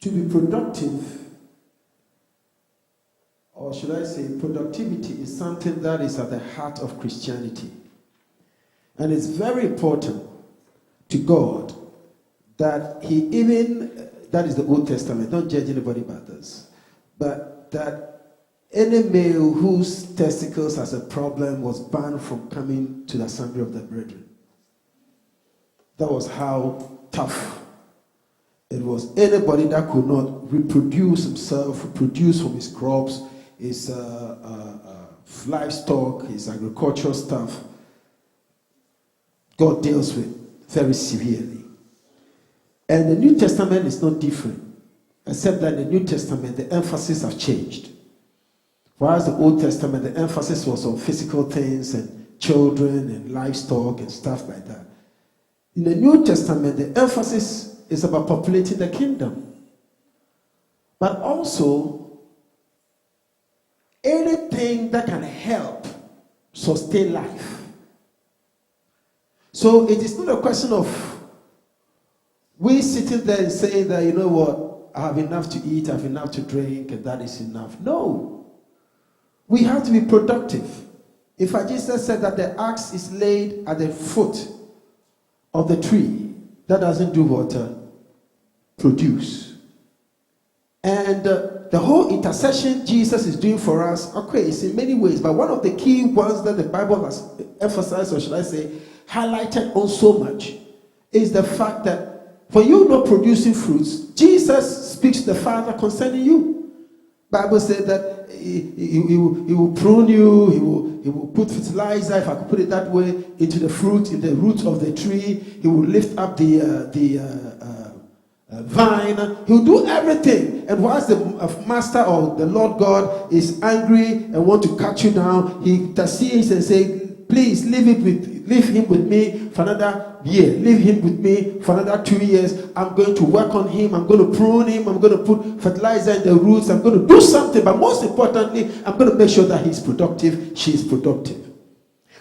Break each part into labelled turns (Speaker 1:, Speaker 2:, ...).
Speaker 1: to be productive, or should I say productivity, is something that is at the heart of Christianity. And it's very important to God that he even, that is the Old Testament, don't judge anybody by this, but that any male whose testicles has a problem was banned from coming to the assembly of the brethren. That was how tough it was. Anybody that could not reproduce himself, reproduce from his crops, his livestock, his agricultural stuff, God deals with very severely. And the New Testament is not different, except that in the New Testament the emphasis has changed. Whereas the Old Testament, the emphasis was on physical things and children and livestock and stuff like that. In the New Testament, the emphasis is about populating the kingdom. But also, anything that can help sustain life. So it is not a question of we sitting there and saying that, you know what, I have enough to eat, I have enough to drink, and that is enough. No. We have to be productive. In fact, Jesus said that the axe is laid at the foot of the tree. That doesn't do what? Produce. And the whole intercession Jesus is doing for us, okay, it's in many ways, but one of the key ones that the Bible has emphasized, or should I say, highlighted on so much, is the fact that for you not producing fruits, Jesus speaks to the Father concerning you. Bible said that he will prune you, he will put fertilizer, if I could put it that way, into the fruit, in the root of the tree. He will lift up the vine. He will do everything. And whilst the master or the Lord God is angry and want to cut you down, he intercedes and say, please leave him with me for another year. Leave him with me for another 2 years. I'm going to work on him. I'm going to prune him. I'm going to put fertilizer in the roots. I'm going to do something. But most importantly, I'm going to make sure that he's productive. She is productive.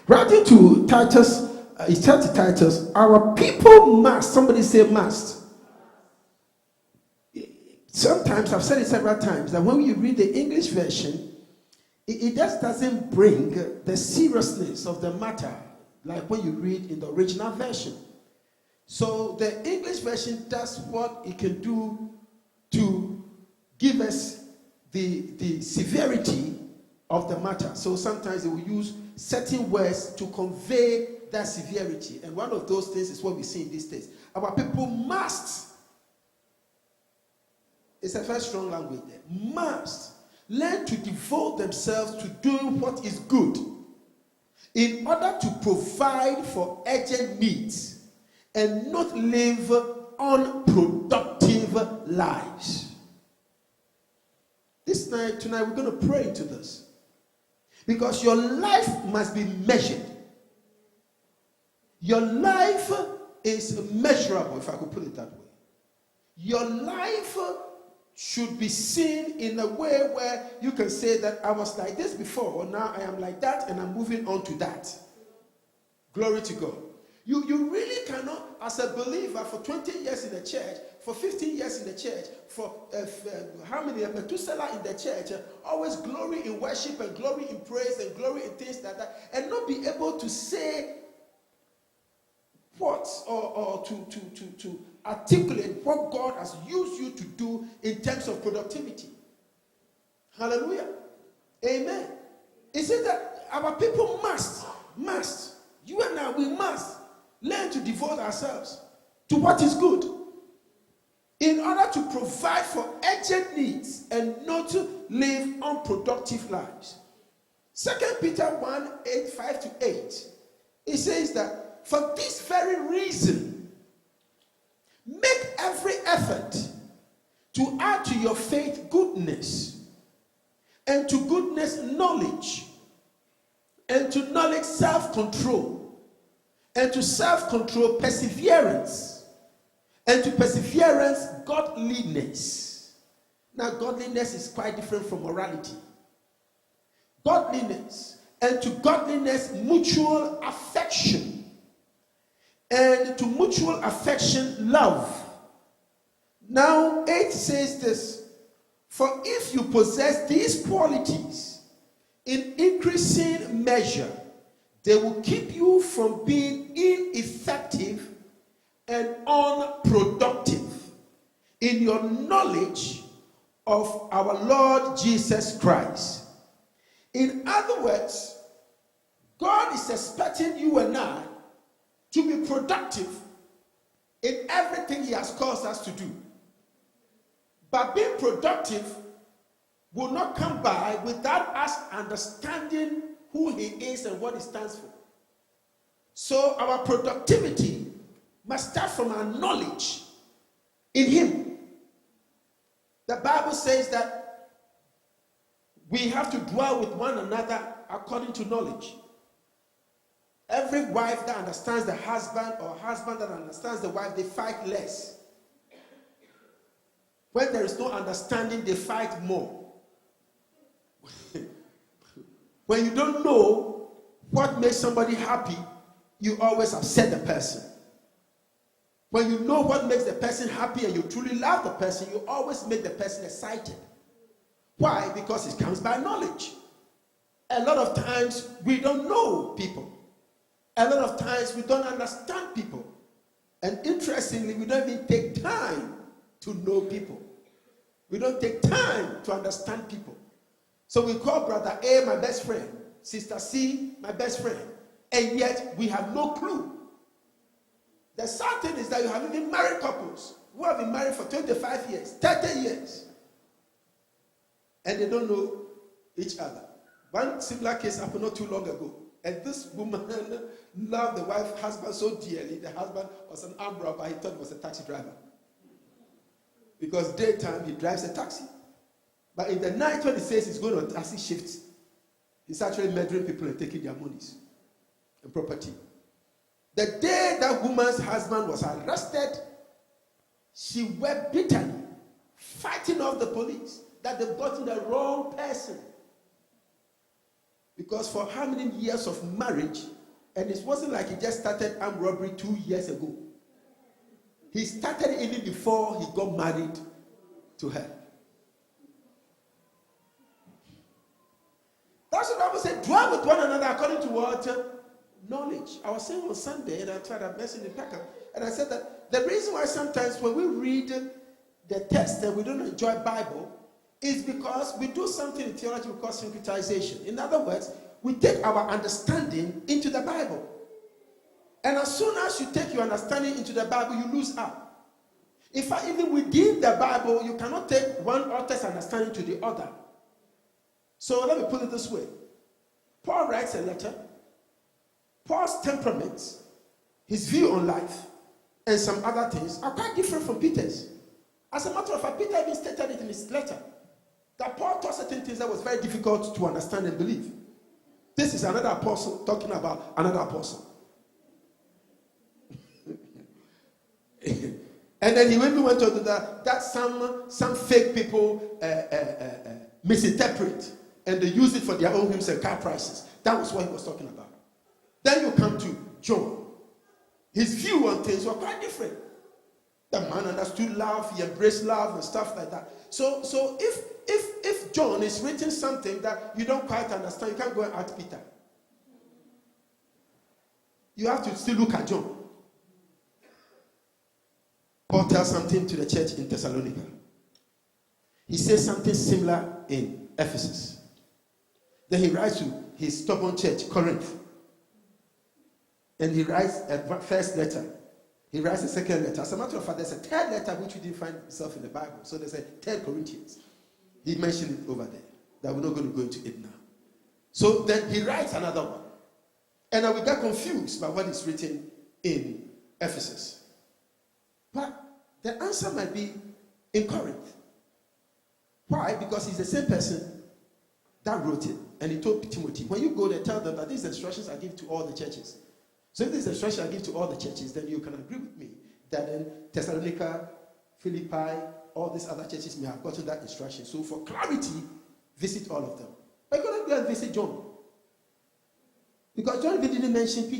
Speaker 1: Writing to Titus, he said to Titus, our people must. Somebody say must. Sometimes, I've said it several times, that when you read the English version, it just doesn't bring the seriousness of the matter like when you read in the original version. So the English version does what it can do to give us the severity of the matter. So sometimes they will use certain words to convey that severity. And one of those things is what we see in these days. Our people must, it's a very strong language there, must learn to devote themselves to doing what is good in order to provide for urgent needs and not live unproductive lives. Tonight we're going to pray into this. Because your life must be measured. Your life is measurable, if I could put it that way. Your life should be seen in a way where you can say that I was like this before, now I am like that, and I'm moving on to that. Glory to God. You really cannot, as a believer, for 20 years in the church, for 15 years in the church, for how many, Methuselah in the church, always glory in worship and glory in praise and glory in things like that, and not be able to say what, or to articulate what God has used you to do in terms of productivity. Hallelujah. Amen. It says that our people must, you and I, we must learn to devote ourselves to what is good in order to provide for urgent needs and not to live unproductive lives. 2 Peter 1:5-8, it says that for this very reason, make every effort to add to your faith goodness, and to goodness knowledge, and to knowledge self-control, and to self-control perseverance, and to perseverance godliness. Now godliness is quite different from morality. Godliness, and to godliness mutual affection, and to mutual affection love. Now, 8 says this, for if you possess these qualities in increasing measure, they will keep you from being ineffective and unproductive in your knowledge of our Lord Jesus Christ. In other words, God is expecting you and I to be productive in everything He has caused us to do. But being productive will not come by without us understanding who He is and what He stands for. So our productivity must start from our knowledge in Him. The Bible says that we have to dwell with one another according to knowledge. Every wife that understands the husband or husband that understands the wife, they fight less. When there is no understanding, they fight more. When you don't know what makes somebody happy, you always upset the person. When you know what makes the person happy and you truly love the person, you always make the person excited. Why? Because it comes by knowledge. A lot of times we don't know people. A lot of times we don't understand people. And interestingly, we don't even take time to know people. We don't take time to understand people. So we call brother A my best friend, sister C my best friend, and yet we have no clue. The sad thing is that you have even married couples who have been married for 25 years, 30 years, and they don't know each other. One similar case happened not too long ago, and this woman loved the wife's husband so dearly. The husband was an armed robber. He thought he was a taxi driver. Because daytime he drives a taxi. But in the night when he says he's going on taxi shifts, he's actually murdering people and taking their monies and property. The day that woman's husband was arrested, she wept bitterly, fighting off the police that they've gotten the wrong person. Because for how many years of marriage, and it wasn't like he just started armed robbery 2 years ago. He started even before he got married to her. That's what the Bible said, dwell with one another according to what? Knowledge. I was saying on Sunday, and I tried to mention the packer, and I said that the reason why sometimes when we read the text and we don't enjoy Bible is because we do something in theology we call syncretization. In other words, we take our understanding into the Bible. And as soon as you take your understanding into the Bible, you lose out. In fact, even within the Bible, you cannot take one author's understanding to the other. So let me put it this way. Paul writes a letter. Paul's temperament, his view on life, and some other things are quite different from Peter's. As a matter of fact, Peter even stated it in his letter, that Paul taught certain things that was very difficult to understand and believe. This is another apostle talking about another apostle. And then he went on to that some fake people misinterpret and they use it for their own hymns and car prices. That was what he was talking about. Then you come to John. His view on things were quite different. The man understood love, he embraced love and stuff like that. So if John is written something that you don't quite understand, you can't go and ask Peter. You have to still look at John. Paul tells something to the church in Thessalonica. He says something similar in Ephesus. Then he writes to his stubborn church, Corinth. And he writes a first letter. He writes a second letter. As a matter of fact, there's a third letter which we didn't find itself in the Bible. So there's a 3 Corinthians. He mentioned it over there. That we're not going to go into it now. So then he writes another one. And now we got confused by what is written in Ephesus. But the answer might be in Corinth. Why? Because he's the same person that wrote it. And he told Timothy, when you go there, tell them that these instructions I give to all the churches. So if these instructions I give to all the churches, then you can agree with me that in Thessalonica, Philippi, all these other churches may have gotten that instruction. So for clarity, visit all of them. But you cannot go and visit John. Because John even didn't mention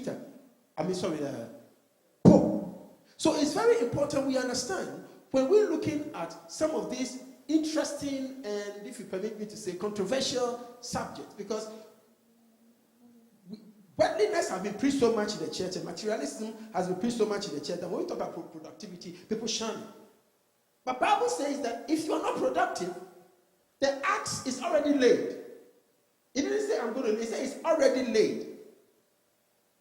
Speaker 1: Paul. So it's very important we understand when we're looking at some of these interesting and, if you permit me to say, controversial subjects, because worldliness has been preached so much in the church, and materialism has been preached so much in the church, that when we talk about productivity, people shun it. But the Bible says that if you are not productive, the axe is already laid. It didn't say I'm going to, it said it's already laid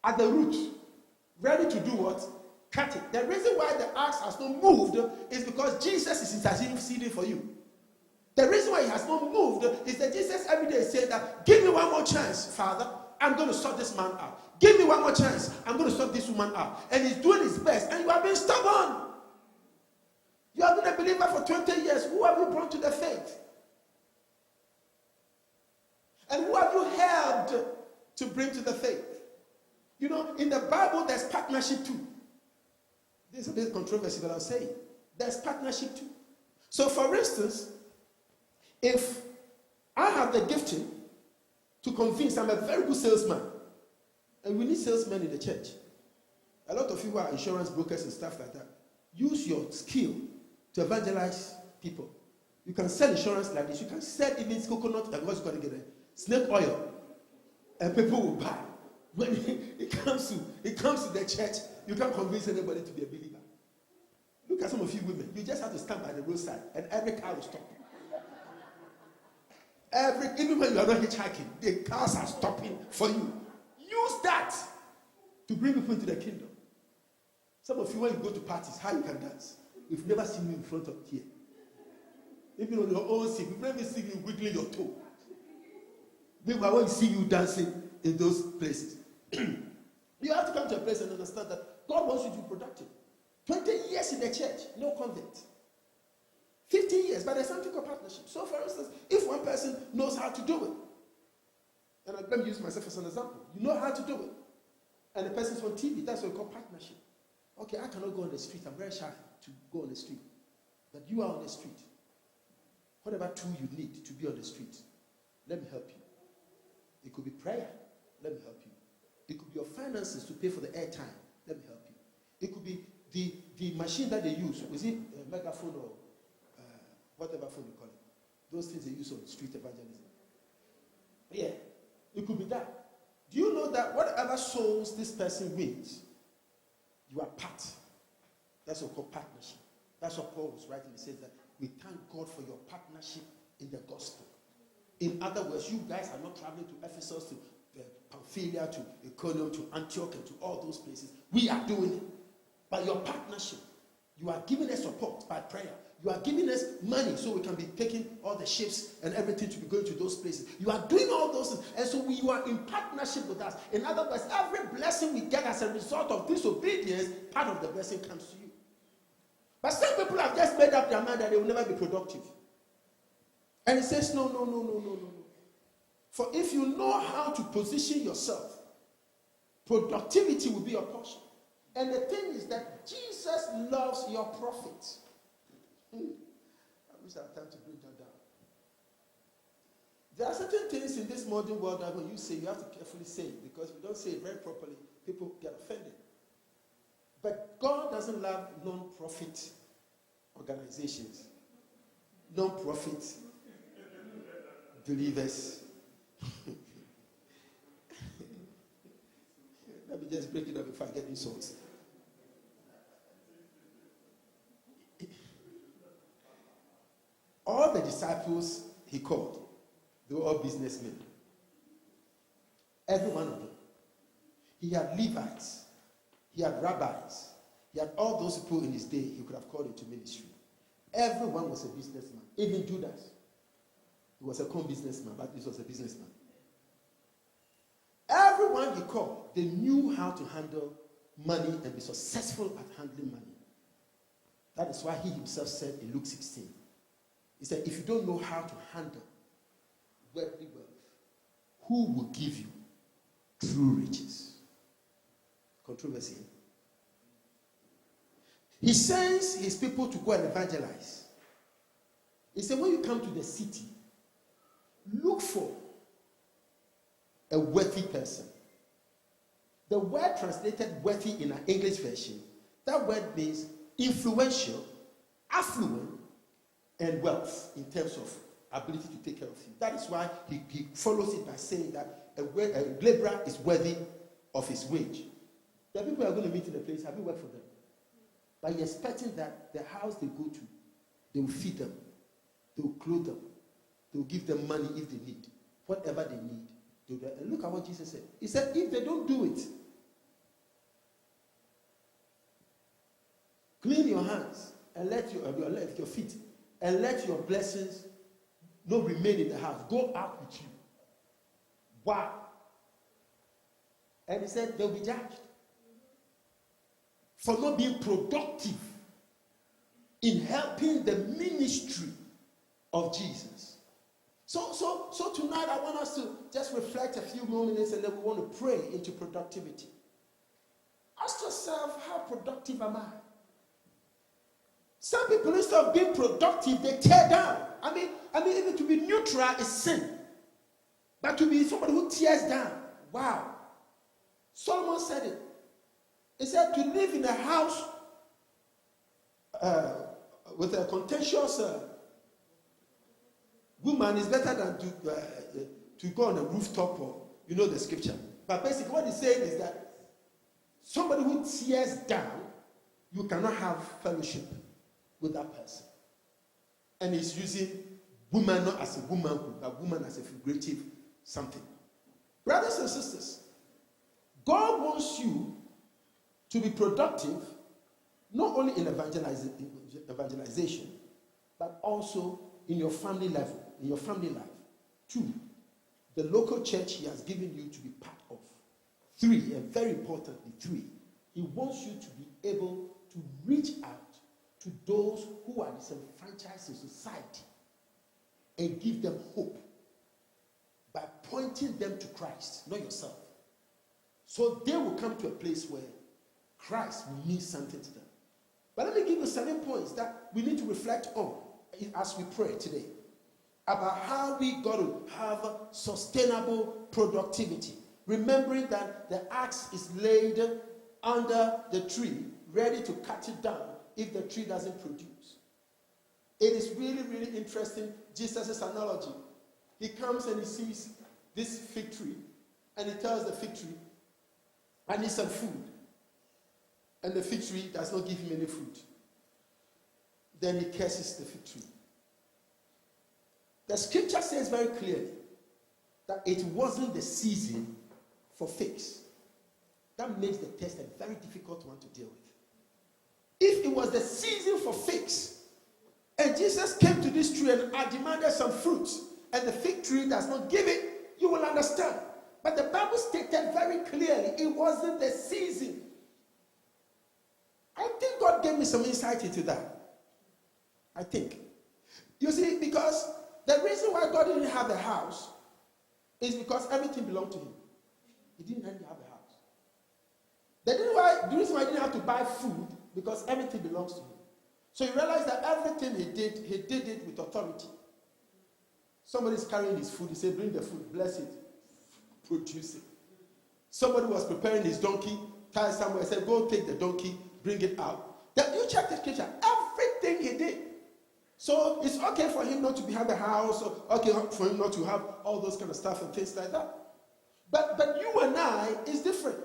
Speaker 1: at the root, ready to do what? Cut it. The reason why the axe has not moved is because Jesus is interceding for you. The reason why he has not moved is that Jesus every day said that, give me one more chance, Father. I'm going to sort this man out. Give me one more chance. I'm going to sort this woman out. And he's doing his best. And you have been stubborn. You have been a believer for 20 years. Who have you brought to the faith? And who have you helped to bring to the faith? You know, in the Bible, there's partnership too. There's a bit of controversy, but I'll say it. There's partnership too. So, for instance, if I have the gifting to convince, I'm a very good salesman, and we need salesmen in the church. A lot of you who are insurance brokers and stuff like that, use your skill to evangelize people. You can sell insurance like this. You can sell even coconut, and what's going to get it? Snake oil, and people will buy. When it comes to the church, you can't convince anybody to be a believer. Look at some of you women. You just have to stand by the roadside, and every car will stop. Even when you are not hitchhiking, the cars are stopping for you. Use that to bring people into the kingdom. Some of you, when you go to parties, how you can dance? We've never seen you in front of here. Even on your own seat, we've never seen you wiggling your toe. Maybe I want to see you dancing in those places. You have to come to a place and understand that God wants you to be productive. 20 years in the church, no convert. 50 years, but there's something called partnership. So, for instance, if one person knows how to do it, and I'm going to use myself as an example, you know how to do it, and the person's on TV, that's what we call partnership. Okay, I cannot go on the street. I'm very shy to go on the street. But you are on the street. Whatever tool you need to be on the street, let me help you. It could be prayer. Let me help you. It could be your finances to pay for the airtime. Let me help you. It could be the machine that they use. Is it a megaphone or whatever phone you call it? Those things they use on street evangelism. Yeah, it could be that. Do you know that whatever souls this person wins, you are part? That's what we call partnership. That's what Paul was writing. He says that we thank God for your partnership in the gospel. In other words, you guys are not traveling to Ephesus, to Pamphylia, to Iconium, to Antioch, and to all those places. We are doing it. By your partnership, you are giving us support by prayer. You are giving us money so we can be taking all the ships and everything to be going to those places. You are doing all those things. And so you are in partnership with us. In other words, every blessing we get as a result of disobedience, part of the blessing comes to you. But some people have just made up their mind that they will never be productive. And he says, no. For if you know how to position yourself, productivity will be your portion. And the thing is that Jesus loves your profit. I wish I had time to bring that down. There are certain things in this modern world that when you say, you have to carefully say it, because if you don't say it very properly, people get offended. But God doesn't love non-profit organizations, non-profit believers. Let me just break it up before I get insults. All the disciples he called, they were all businessmen. Every one of them. He had Levites. He had rabbis. He had all those people in his day he could have called into ministry. Everyone was a businessman. Even Judas. He was a businessman, but this was a businessman. Everyone he called, they knew how to handle money and be successful at handling money. That is why he himself said in Luke 16, he said, if you don't know how to handle worldly wealth, who will give you true riches? Controversy. He sends his people to go and evangelize. He said, when you come to the city, look for a worthy person. The word translated worthy in an English version, that word means influential, affluent and wealth in terms of ability to take care of him. That is why he follows it by saying that a laborer is worthy of his wage. The people are going to meet in a place, have you worked for them? But you're expecting that the house they go to, they will feed them, they will clothe them, they will give them money if they need. Whatever they need. And look at what Jesus said. He said, if they don't do it, clean your hands and let your feet and let your blessings not remain in the house. Go out with you. Wow. And he said they'll be judged for not being productive in helping the ministry of Jesus. So tonight I want us to just reflect a few more minutes and then we want to pray into productivity. Ask yourself, how productive am I? Some people, instead of being productive, they tear down. I mean, even to be neutral is sin. But to be somebody who tears down, wow. Solomon said it. He said to live in a house with a contentious woman is better than to go on a rooftop, or you know the scripture. But basically what he's saying is that somebody who tears down, you cannot have fellowship with that person. And he's using woman not as a womanhood, but woman as a figurative something. Brothers and sisters, God wants you to be productive, not only in evangelization, but also in your family level, in your family life. 2, the local church he has given you to be part of. 3, and very importantly, 3, he wants you to be able to reach out to those who are disenfranchised in society and give them hope by pointing them to Christ, not yourself. So they will come to a place where Christ will mean something to them. But let me give you 7 points that we need to reflect on as we pray today about how we got to have sustainable productivity. Remembering that the axe is laid under the tree, ready to cut it down if the tree doesn't produce. It is really, really interesting, Jesus' analogy. He comes and he sees this fig tree, and he tells the fig tree, I need some food. And the fig tree does not give him any fruit. Then he curses the fig tree. The scripture says very clearly that it wasn't the season for figs. That makes the test a very difficult one to deal with. If it was the season for figs, and Jesus came to this tree and demanded some fruits, and the fig tree does not give it, you will understand. But the Bible stated very clearly it wasn't the season. I think God gave me some insight into that. I think. You see, because the reason why God didn't have a house is because everything belonged to him. He didn't have a house. The reason why he didn't have to buy food, because everything belongs to him. So he realized that everything he did it with authority. Somebody's carrying his food. He said, bring the food, bless it, produce it. Somebody was preparing his donkey, tied somewhere, said, go take the donkey, bring it out. You check the scripture, everything he did. So it's okay for him not to have a house, or okay for him not to have all those kind of stuff and things like that. But you and I is different.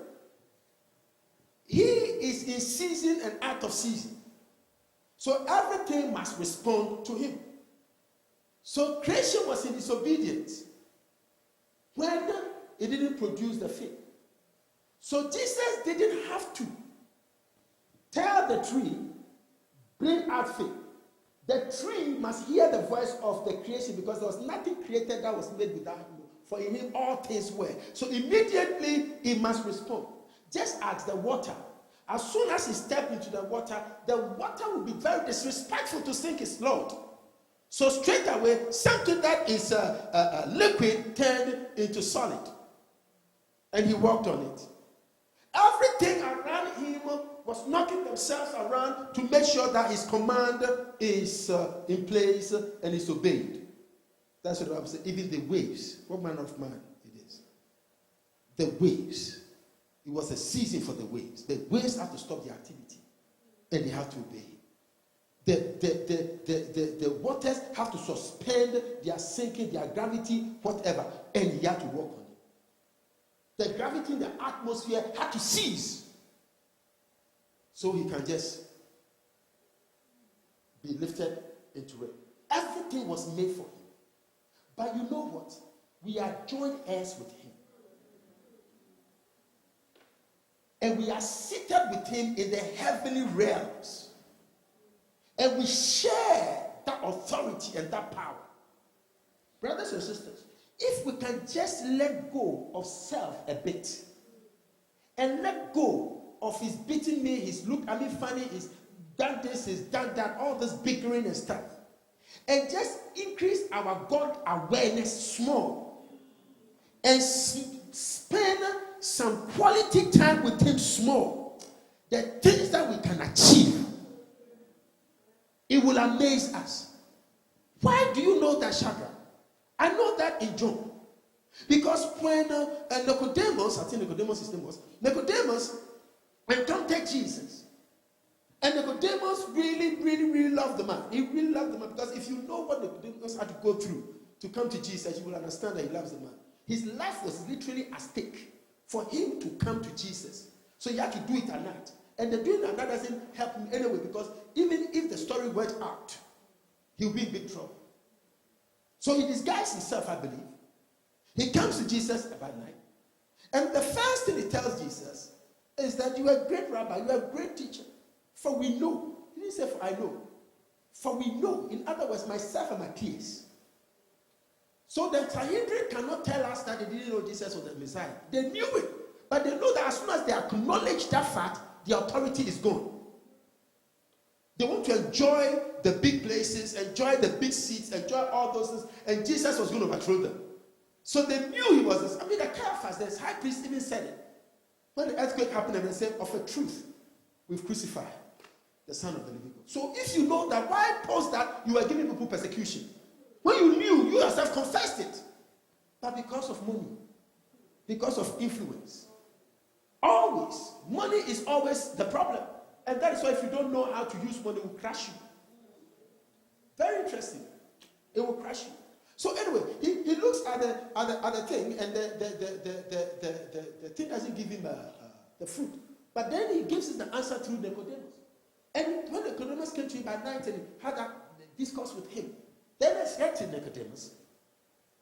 Speaker 1: He is in season and out of season. So everything must respond to him. So creation was in disobedience when it didn't produce the fig. So Jesus didn't have to tell the tree, bring out fig. The tree must hear the voice of the creation, because there was nothing created that was made without him. For in him all things were. So immediately he must respond. Just as the water. As soon as he stepped into the water will be very disrespectful to sink his Lord. So straight away, something that is liquid turned into solid. And he walked on it. Everything around him was knocking themselves around to make sure that his command is in place and is obeyed. That's what the Bible says. Even the waves, what manner of man it is. The waves. It was a season for the waves. The waves have to stop the activity. And they have to obey. the waters have to suspend their sinking, their gravity, whatever, and he had to walk on it. The gravity in the atmosphere had to cease so he can just be lifted into it. Everything was made for him. But you know what? We are joint heirs with him. And we are seated with him in the heavenly realms. And we share that authority and that power. Brothers and sisters, if we can just let go of self a bit and let go of his beating me, his look at me funny, his done this, his done that, all this bickering and stuff, and just increase our God awareness small and spend some quality time with him small, the things that we can achieve, it will amaze us. Why do you know that, Shadrach? I know that in John. Because when Nicodemus, I think Nicodemus' his name was, Nicodemus encountered Jesus. And Nicodemus really loved the man. He really loved the man, because if you know what Nicodemus had to go through to come to Jesus, you will understand that he loves the man. His life was literally at stake for him to come to Jesus. So he had to do it at night. And the doing at night doesn't help him anyway, because even if the story went out, he'll be in big trouble. So he disguised himself, I believe. He comes to Jesus about night. And the first thing he tells Jesus is that you are a great rabbi, you are a great teacher. For we know. He didn't say for I know. For we know. In other words, myself and my peers. So the Sanhedrin cannot tell us that they didn't know Jesus was the Messiah. They knew it. But they know that as soon as they acknowledge that fact, the authority is gone. They want to enjoy the big places, enjoy the big seats, enjoy all those things, and Jesus was going to overthrow them. So they knew he was this. I mean, the Caiaphas, the high priest, even said it. When the earthquake happened, and they said, of a truth, we've crucified the Son of the living God. So if you know that, why post that you are giving people persecution? When you knew, you yourself confessed it. But because of money, because of influence, always, money is always the problem. And that is why if you don't know how to use money, it will crash you. Very interesting. It will crash you. So anyway, he looks at the thing, and the thing doesn't give him the fruit. But then he gives us the answer through Nicodemus. And when Nicodemus came to him by night and had that discourse with him, then he said to Nicodemus,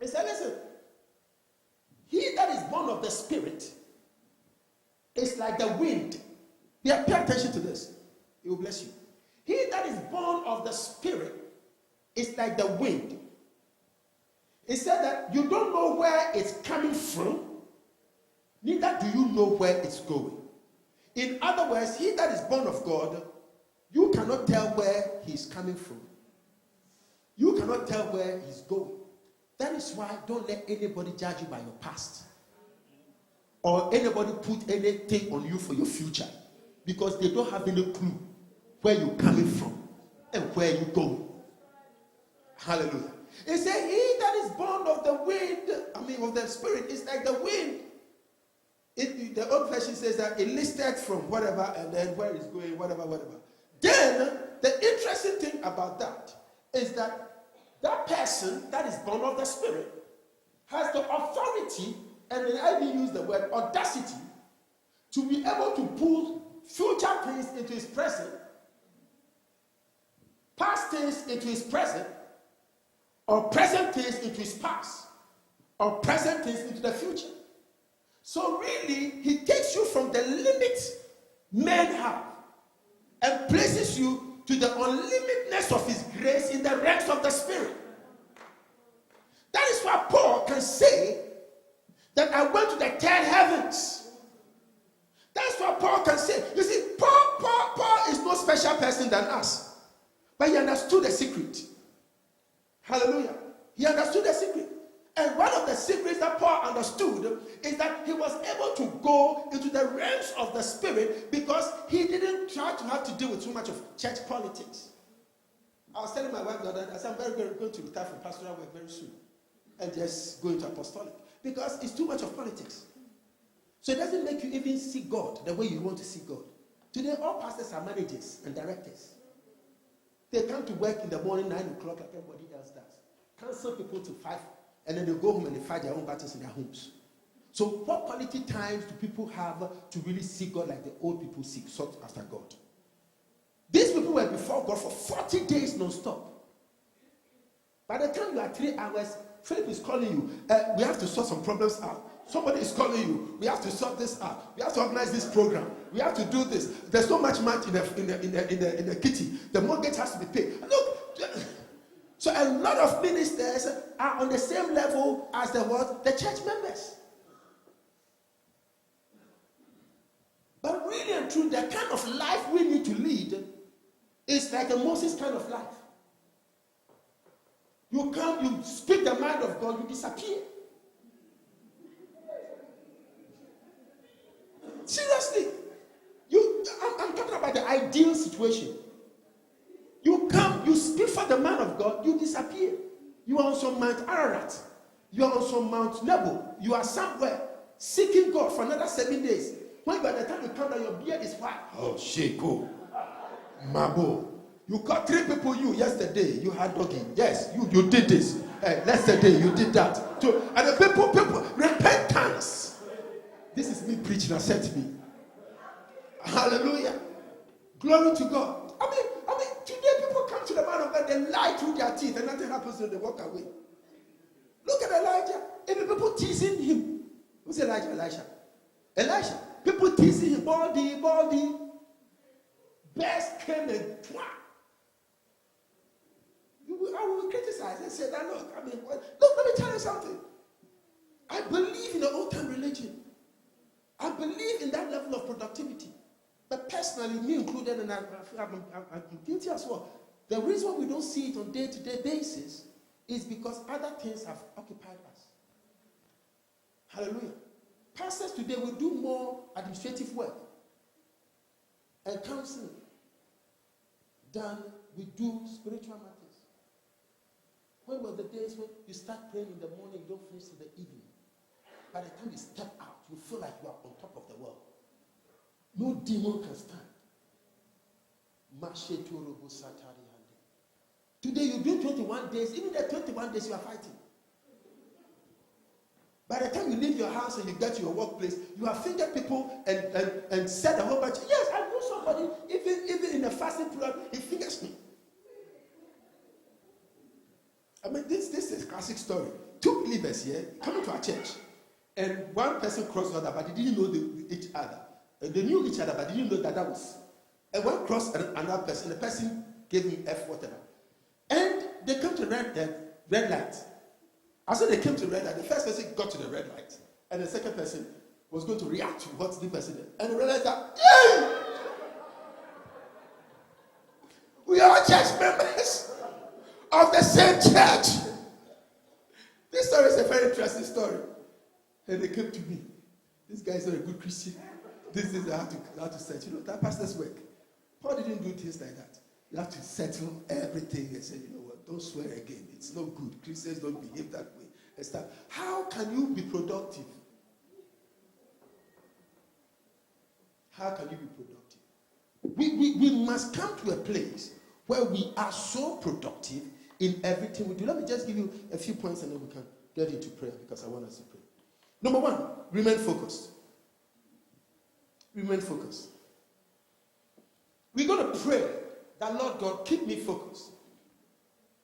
Speaker 1: he said, listen, he that is born of the Spirit is like the wind. Yeah, pay attention to this. It will bless you. He that is born of the Spirit is like the wind. He said that you don't know where it's coming from, neither do you know where it's going. In other words, he that is born of God, you cannot tell where he's coming from. You cannot tell where he's going. That is why don't let anybody judge you by your past. Or anybody put anything on you for your future. Because they don't have any clue where you're coming from and where you're going. Hallelujah. He said, he that is born of the wind, of the Spirit, is like the wind. The old version says that it listed from whatever and then where it's going, whatever. Then, the interesting thing about that is that that person that is born of the Spirit has the authority, and I even use the word audacity, to be able to pull future things into his present, past things into his present, or present things into his past, or present things into the future. So really, he takes you from the limits men have and places you to the unlimitedness of his grace in the realms of the Spirit. That is why Paul can say that I went to the third heavens. That's what Paul can say. You see, Paul is no special person than us. But he understood the secret. Hallelujah. He understood the secret. And one of the secrets that Paul understood is that he was able to go into the realms of the Spirit because he didn't try to have to deal with too much of church politics. I was telling my wife the other day, I said, I'm going to retire from pastoral work very soon and just go into apostolic because it's too much of politics. So it doesn't make you even see God the way you want to see God. Today, all pastors are managers and directors. They come to work in the morning, 9 o'clock, like everybody else does. Cancel people to 5, and then they go home and they fight their own battles in their homes. So what quality times do people have to really seek God like the old people sought after God? These people were before God for 40 days non-stop. By the time you are 3 hours, Philip is calling you. We have to sort some problems out. Somebody is calling you. We have to sort this out. We have to organize this program. We have to do this. There's so much money in the kitty. The mortgage has to be paid. Look, so a lot of ministers are on the same level as the church members. But really and truly, the kind of life we need to lead is like a Moses kind of life. You come, you speak the mind of God, you disappear. Seriously. I'm talking about the ideal situation. You come, you speak for the man of God, you disappear. You are on some Mount Ararat. You are on some Mount Nebo. You are somewhere seeking God for another 7 days. When by the time you come down, your beard is white. Oh, Sheko. Mabo. You caught 3 people yesterday. You had doggy. Yes, you did this. Yesterday you did that. So, and the people, repentance. This is me preaching, accept me. Hallelujah. Glory to God. I mean, today people come to the man of God, they lie through their teeth, and nothing happens to them, they walk away. Look at Elijah. Even people teasing him. Who's Elijah? Elisha. People teasing him, baldy. Best came and I will criticize and say that, look, let me tell you something. I believe in the old time religion. I believe in that level of productivity. But personally, me included, and I'm guilty as well. The reason why we don't see it on day-to-day basis is because other things have occupied us. Hallelujah. Pastors today will do more administrative work and counseling than we do spiritual matters. When were the days when you start praying in the morning, you don't finish till the evening? By the time you step out, you feel like you are on top of the world. No demon can stand. Today you do 21 days, even the 21 days you are fighting. By the time you leave your house and you get to your workplace, you have fingered people and said a whole bunch. Yes, I know somebody, even in the fasting period, he fingers me. I mean, this is a classic story. 2 believers here coming to our church, and one person crossed the other, but they didn't know each other. They knew each other, but they didn't know that was. And one crossed another person. The person gave him F whatever, and they come to red light. As they came to red light, the first person got to the red light, and the second person was going to react to what the person did, and they realized that, yay! We are church members of the same church. This story is a very interesting story. And they came to me. This guy is not a good Christian. This is how to search. That pastor's work. Paul didn't do things like that. You have to settle everything and say, you know what, don't swear again. It's not good. Christians don't behave that way. And stuff. How can you be productive? How can you be productive? We must come to a place where we are so productive in everything we do. Let me just give you a few points and then we can get into prayer because I want us to pray. Number 1, remain focused. Remain focused. We're going to pray that, Lord God, keep me focused.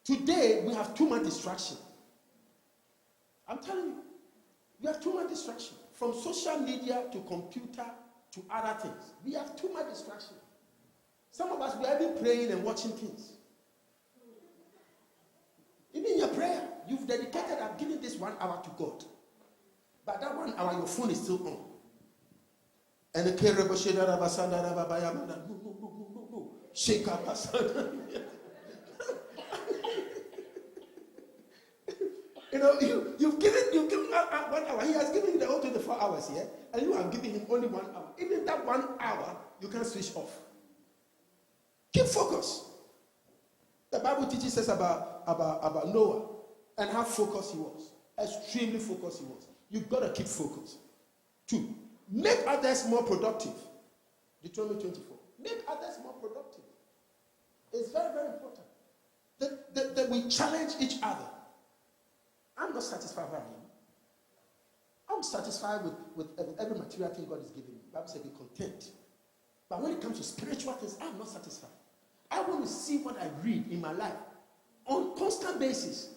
Speaker 1: Today, we have too much distraction. I'm telling you, we have too much distraction. From social media to computer to other things. We have too much distraction. Some of us, we are even praying and watching things. Even in your prayer, you've dedicated, I've given this 1 hour to God. But that 1 hour, your phone is still on. And the no. Shake up. You've given 1 hour. He has given you the whole 24 hours here, and you have given him only 1 hour. Even that 1 hour, you can switch off. Keep focus. The Bible teaches us about Noah and how focused he was. Extremely focused he was. You've got to keep focused. 2, make others more productive. Deuteronomy 24. Make others more productive. It's very, very important that we challenge each other. I'm not satisfied where I am. I'm satisfied with every material thing God is giving me. The Bible says be content. But when it comes to spiritual things, I'm not satisfied. I want to see what I read in my life on constant basis.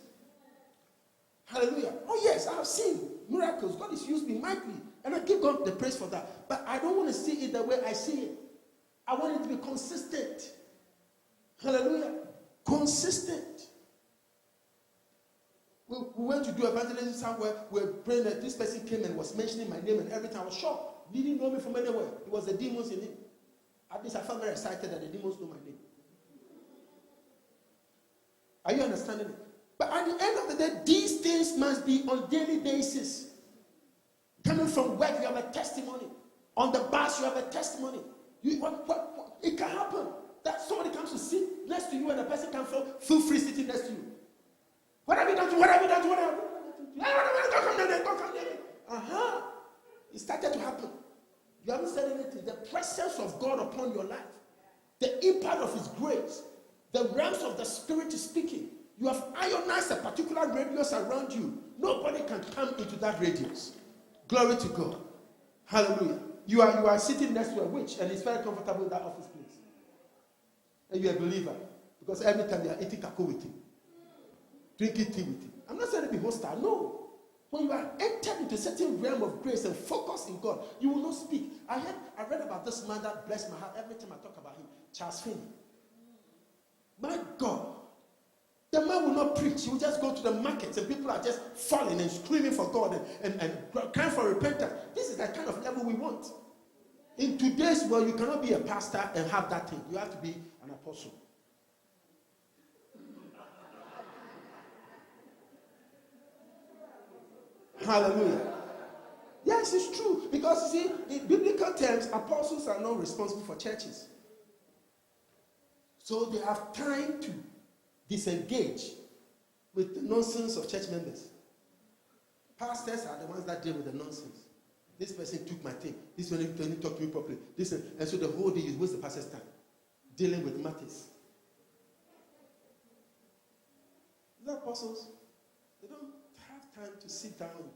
Speaker 1: Hallelujah. Oh yes, I have seen miracles. God has used me mightily. And I give God the praise for that. But I don't want to see it the way I see it. I want it to be consistent. Hallelujah. Consistent. We went to do evangelism somewhere. We were praying that this person came and was mentioning my name and everything. I was shocked. He didn't know me from anywhere. It was the demons in him. At least I felt very excited that the demons know my name. Are you understanding it? But at the end of the day, these things must be on daily basis. Coming from work, you have a testimony. On the bus, you have a testimony. It can happen that somebody comes to sit next to you and the person can feel free sitting next to you. What have you done to? What have you done to? What have you done to? Don't come near. It started to happen. You haven't said anything. The presence of God upon your life, the impact of His grace, the realms of the Spirit is speaking. You have ionized a particular radius around you. Nobody can come into that radius. Glory to God. Hallelujah. You are sitting next to a witch and it's very comfortable in that office place. And you're a believer. Because every time you are eating kakao with him, drinking tea with him. I'm not saying to be hostile. No. When you are entered into a certain realm of grace and focus in God, you will not speak. I read about this man that blessed my heart every time I talk about him, Charles Finney. My God. The man will not preach. He will just go to the markets and people are just falling and screaming for God and crying for repentance. This is the kind of level we want. In today's world, you cannot be a pastor and have that thing. You have to be an apostle. Hallelujah. Yes, it's true. Because you see, in biblical terms, apostles are not responsible for churches. So they have time to disengage with the nonsense of church members. Pastors are the ones that deal with the nonsense. This person took my thing. This one didn't talk to me properly. And so the whole day you waste the pastor's time dealing with matters. The apostles, they don't have time to sit down and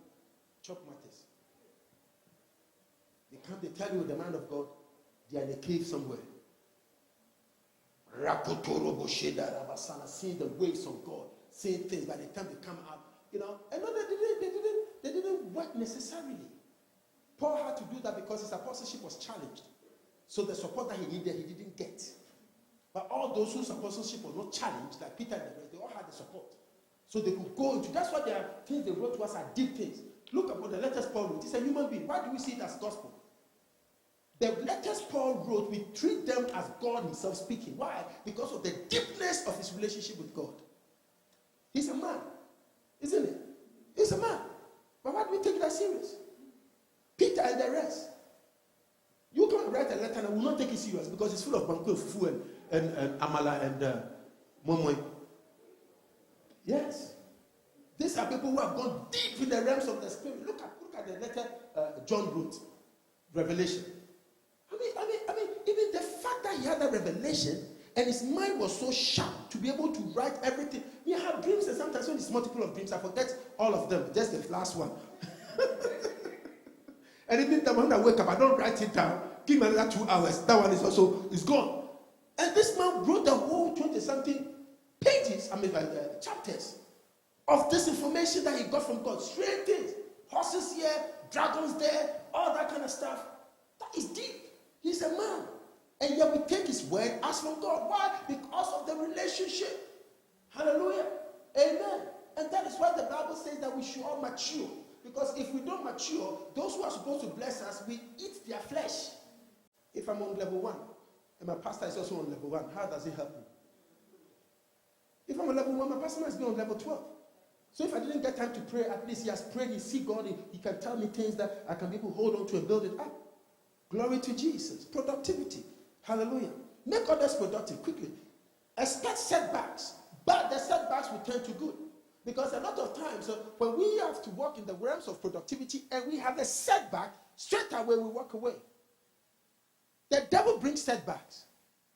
Speaker 1: chop matters. They come, they tell you the man of God, they are in a cave somewhere. Seeing the ways of God, seeing things. By the time they come out, and no, they didn't work necessarily. Paul had to do that because his apostleship was challenged. So the support that he needed, he didn't get. But all those whose apostleship was not challenged, like Peter and the rest, they all had the support. So they could go into. That's why there are things they wrote to us are deep things. Look at what the letters Paul wrote. He's a human being. Why do we see it as gospel? The letters Paul wrote, we treat them as God Himself speaking. Why? Because of the deepness of his relationship with God. He's a man, isn't it? He's a man. But why do we take that serious? Peter and the rest. You can write a letter and I will not take it serious because it's full of banku, fufu, and amala and momoy. Yes. These are people who have gone deep in the realms of the Spirit. Look at the letter John wrote, Revelation. I mean, even the fact that he had that revelation and his mind was so sharp to be able to write everything. We have dreams, and sometimes when it's multiple of dreams, I forget all of them, just the last one. And even the one that I wake up, I don't write it down. Give me another 2 hours. That one is also gone. And this man wrote the whole 20-something pages, chapters of this information that he got from God. Strange things. Horses here, dragons there, all that kind of stuff. That is deep. He's a man. And yet we take his word as from God. Why? Because of the relationship. Hallelujah. Amen. And that is why the Bible says that we should all mature. Because if we don't mature, those who are supposed to bless us, we eat their flesh. If I'm on level 1, and my pastor is also on level 1, how does it help me? If I'm on level 1, my pastor must be on level 12. So if I didn't get time to pray, at least he has prayed, he see God, he can tell me things that I can be able to hold on to and build it up. Glory to Jesus. Productivity. Hallelujah. Make others productive quickly. Expect setbacks, but the setbacks will turn to good. Because a lot of times, when we have to walk in the realms of productivity and we have a setback, straight away we walk away. The devil brings setbacks.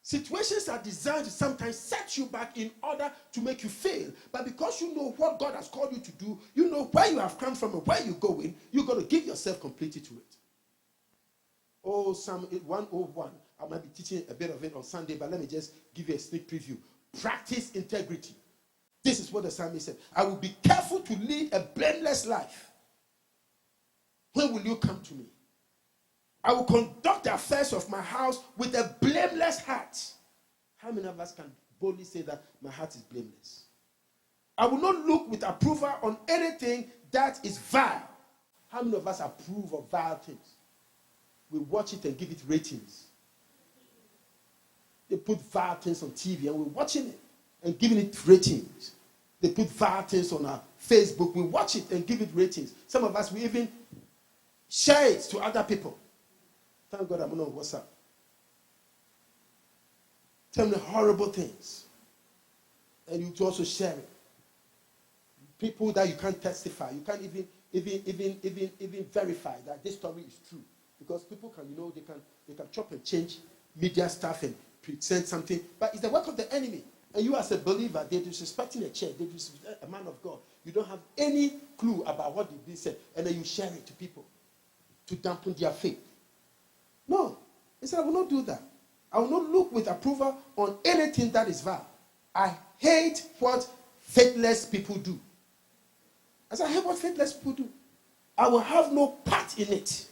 Speaker 1: Situations are designed to sometimes set you back in order to make you fail. But because you know what God has called you to do, you know where you have come from and where you're going, you're going to give yourself completely to it. Oh, Psalm 101. I might be teaching a bit of it on Sunday, but let me just give you a sneak preview. Practice integrity. This is what the psalmist said. I will be careful to lead a blameless life. When will you come to me? I will conduct the affairs of my house with a blameless heart. How many of us can boldly say that my heart is blameless? I will not look with approval on anything that is vile. How many of us approve of vile things? We watch it and give it ratings. They put vile things on TV and we're watching it and giving it ratings. They put vile things on our Facebook. We watch it and give it ratings. Some of us, we even share it to other people. Thank God I'm not on WhatsApp. Tell me horrible things. And you also share it. People that you can't testify. You can't even verify that this story is true. Because people can, they can chop and change media stuff and present something. But it's the work of the enemy. And you as a believer, they're disrespecting a church. They're disrespecting a man of God. You don't have any clue about what did be said. And then you share it to people to dampen their faith. No. He said, I will not do that. I will not look with approval on anything that is vile. I hate what faithless people do. I said, I hate what faithless people do. I will have no part in it.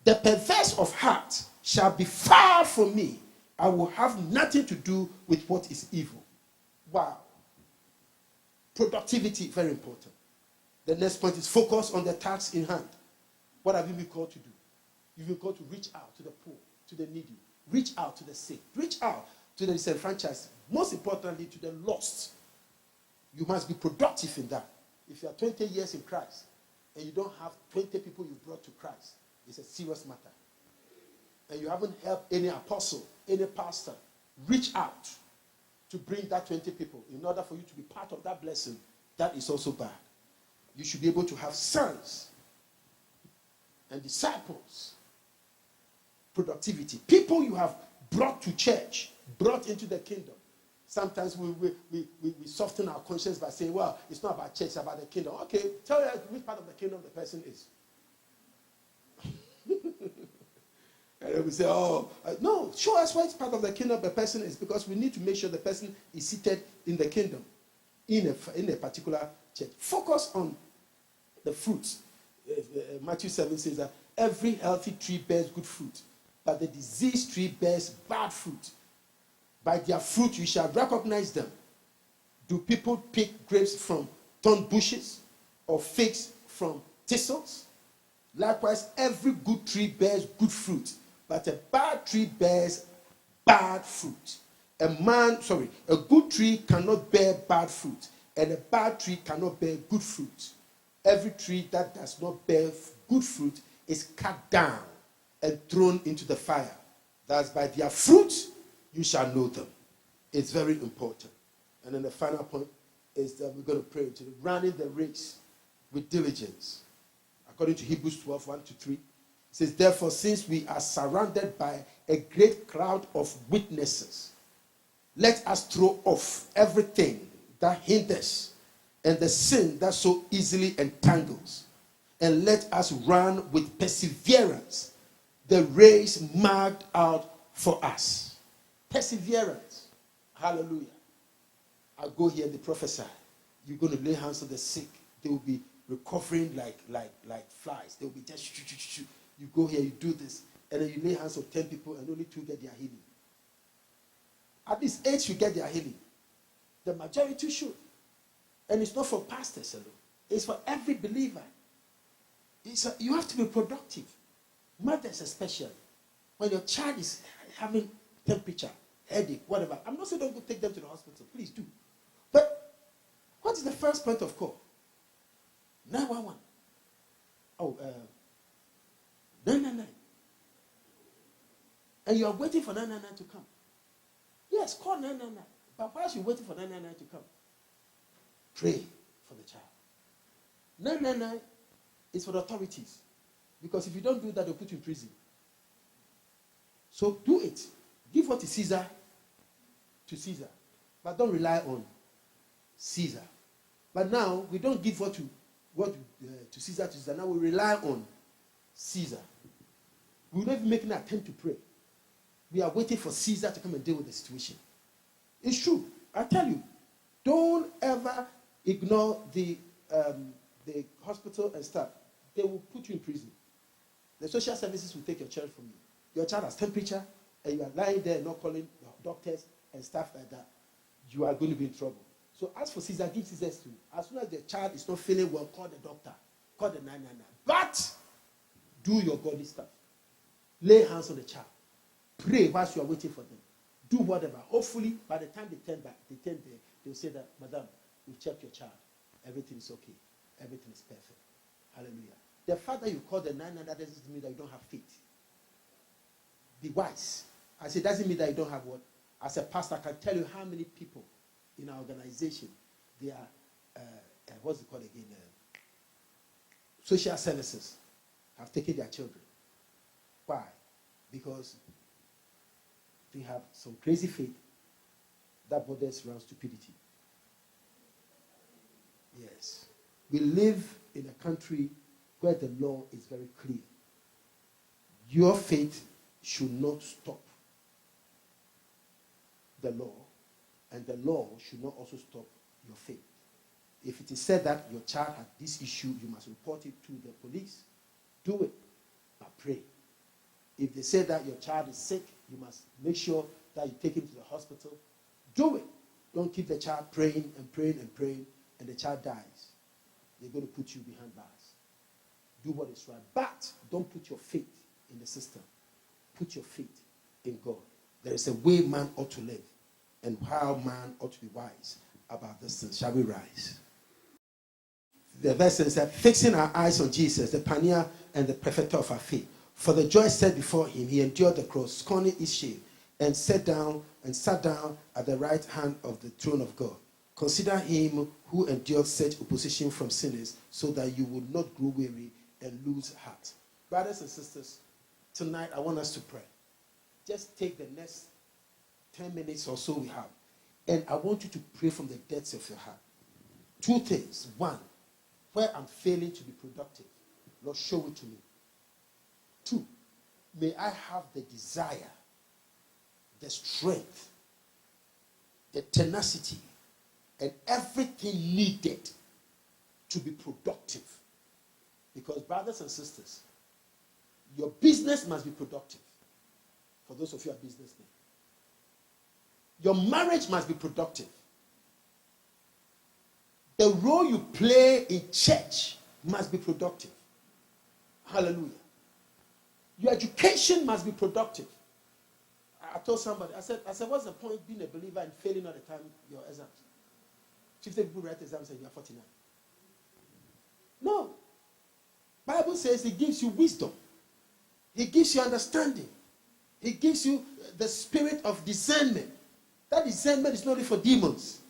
Speaker 1: The perverse of heart shall be far from me. I will have nothing to do with what is evil. Wow. Productivity, very important. The next point is focus on the task in hand. What have you been called to do? You've been called to reach out to the poor, to the needy. Reach out to the sick. Reach out to the disenfranchised. Most importantly, to the lost. You must be productive in that. If you are 20 years in Christ and you don't have 20 people you brought to Christ, it's a serious matter. And you haven't helped any apostle, any pastor, reach out to bring that 20 people in order for you to be part of that blessing, that is also bad. You should be able to have sons and disciples. Productivity. People you have brought to church, brought into the kingdom. Sometimes we soften our conscience by saying, well, it's not about church, it's about the kingdom. Okay, tell us which part of the kingdom the person is. And then we say, no, show us which part of the kingdom the person is, because we need to make sure the person is seated in the kingdom, in a particular church. Focus on the fruits. Matthew 7 says that every healthy tree bears good fruit, but the diseased tree bears bad fruit. By their fruit you shall recognize them. Do people pick grapes from thorn bushes or figs from thistles? Likewise, every good tree bears good fruit, but a bad tree bears bad fruit. A good tree cannot bear bad fruit, and a bad tree cannot bear good fruit. Every tree that does not bear good fruit is cut down and thrown into the fire. Thus, by their fruit you shall know them. It's very important. And then the final point is that we're going to pray to running the race with diligence. According to Hebrews 12, 1-3, it says, therefore, since we are surrounded by a great crowd of witnesses, let us throw off everything that hinders and the sin that so easily entangles, and let us run with perseverance the race marked out for us. Perseverance. Hallelujah. I'll go here and they prophesy. You're going to lay hands on the sick. They will be recovering like flies. They will be just shoot. You go here, you do this, and then you lay hands on 10 people and only 2 get their healing. At least 8 should get their healing. The majority should. And it's not for pastors alone. It's for every believer. You have to be productive. Mothers especially. When your child is having temperature, headache, whatever. I'm not saying don't go take them to the hospital. Please do. But what is the first point of call? 911. 999. And you are waiting for 999 to come. Yes, call 999. But whilst you're waiting for 999 to come, pray for the child. 999 is for the authorities. Because if you don't do that, they'll put you in prison. So do it. Give what is Caesar to Caesar. But don't rely on Caesar. But now, we don't give what to Caesar. Now we rely on Caesar. We're not even making an attempt to pray. We are waiting for Caesar to come and deal with the situation. It's true. I tell you, don't ever ignore the hospital and stuff. They will put you in prison. The social services will take your child from you. Your child has temperature, and you are lying there not calling the doctors and stuff like that. You are going to be in trouble. So as for Caesar, give Caesar to you. As soon as the child is not feeling well, call the doctor. Call the 999. But do your godly stuff. Lay hands on the child. Pray whilst you are waiting for them. Do whatever. Hopefully, by the time they turn back, they'll say that, Madam, we've checked your child. Everything is okay. Everything is perfect. Hallelujah. The fact that you call the 999 doesn't mean that you don't have faith. Be wise. I say, doesn't mean that you don't have what? As a pastor, I can tell you how many people in our organization, they are, what's it called again? Social services have taken their children. Why? Because they have some crazy faith that borders around stupidity. Yes. We live in a country where the law is very clear. Your faith should not stop the law, and the law should not also stop your faith. If it is said that your child has this issue, you must report it to the police. Do it, but pray. If they say that your child is sick, you must make sure that you take him to the hospital. Do it. Don't keep the child praying and praying and praying, and the child dies. They're going to put you behind bars. Do what is right. But don't put your faith in the system. Put your faith in God. There is a way man ought to live, and how man ought to be wise about this thing. Shall we rise? The verse says that fixing our eyes on Jesus, the pioneer and the perfecter of our faith. For the joy set before him, he endured the cross, scorning its shame, and sat down at the right hand of the throne of God. Consider him who endured such opposition from sinners, so that you will not grow weary and lose heart. Brothers and sisters, tonight I want us to pray. Just take the next 10 minutes or so we have, and I want you to pray from the depths of your heart. Two things. One, where I'm failing to be productive, Lord, show it to me. Two, may I have the desire, the strength, the tenacity, and everything needed to be productive. Because, brothers and sisters, your business must be productive. For those of you who are businessmen. Your marriage must be productive. The role you play in church must be productive. Hallelujah. Your education must be productive. I told somebody, I said, what's the point being a believer and failing all the time your exams? 50 people write exams and you're 49. No. Bible says it gives you wisdom. It gives you understanding. It gives you the spirit of discernment. That discernment is not only for demons.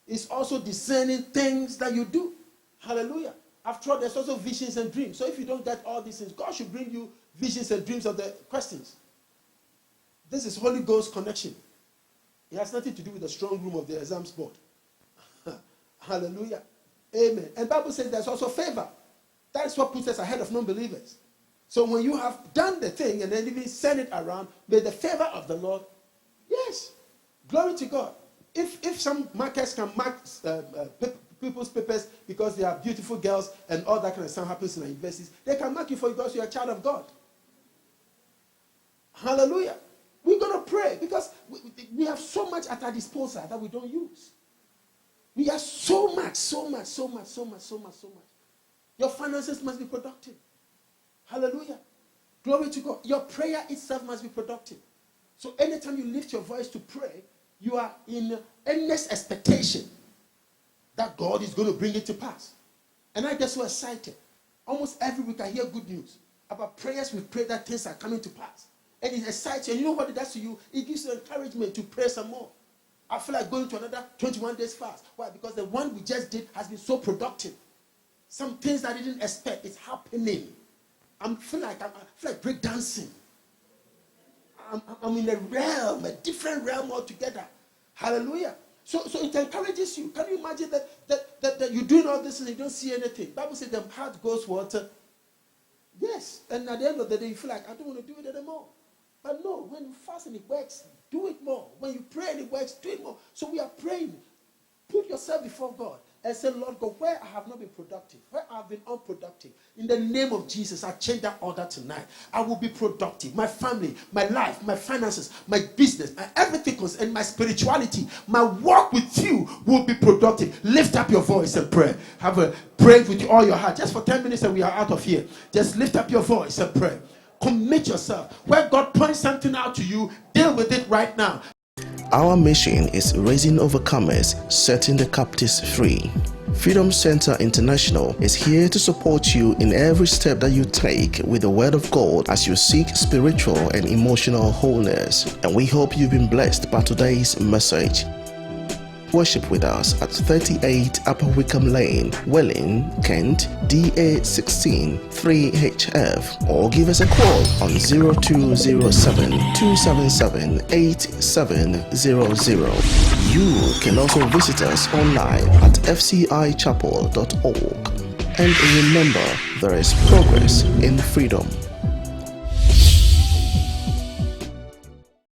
Speaker 1: It's also discerning things that you do. Hallelujah. After all, there's also visions and dreams. So if you don't get all these things, God should bring you visions and dreams of the questions. This is Holy Ghost connection. It has nothing to do with the strong room of the exams board. Hallelujah. Amen. And the Bible says there's also favor. That's what puts us ahead of non-believers. So when you have done the thing and then even send it around, may the favor of the Lord, yes, glory to God. If some markers can mark people's papers because they are beautiful girls and all that kind of stuff happens in the universities, they can mark you for because you're a child of God. Hallelujah. We're going to pray because we have so much at our disposal that we don't use. We have so much. Your finances must be productive. Hallelujah. Glory to God. Your prayer itself must be productive. So anytime you lift your voice to pray, you are in endless expectation that God is going to bring it to pass. And I get so excited. Almost every week I hear good news about prayers we pray that things are coming to pass. And it excites you. And you know what it does to you? It gives you encouragement to pray some more. I feel like going to another 21 days fast. Why? Because the one we just did has been so productive. Some things I didn't expect is happening. I feel like break dancing. I'm in a different realm altogether. Hallelujah. So it encourages you. Can you imagine that you're doing all this and you don't see anything? Bible says the heart goes water. Yes. And at the end of the day, you feel like, I don't want to do it anymore. But no, when you fast and it works, do it more. When you pray and it works, do it more. So we are praying. Put yourself before God and say, Lord God, where I have not been productive, where I have been unproductive, in the name of Jesus, I change that order tonight. I will be productive. My family, my life, my finances, my business, my everything, and my spirituality, my walk with you will be productive. Lift up your voice and pray. Pray with all your heart. Just for 10 minutes and we are out of here. Just lift up your voice and pray. Commit yourself. Where God points something out to you, deal with it right now.
Speaker 2: Our mission is raising overcomers, setting the captives free. Freedom Center International is here to support you in every step that you take with the Word of God as you seek spiritual and emotional wholeness. And we hope you've been blessed by today's message. Worship with us at 38 Upper Wickham Lane, Welling, Kent, DA16 3HF, or give us a call on 0207 277 8700. You can also visit us online at fcichapel.org. And remember, there is progress in freedom.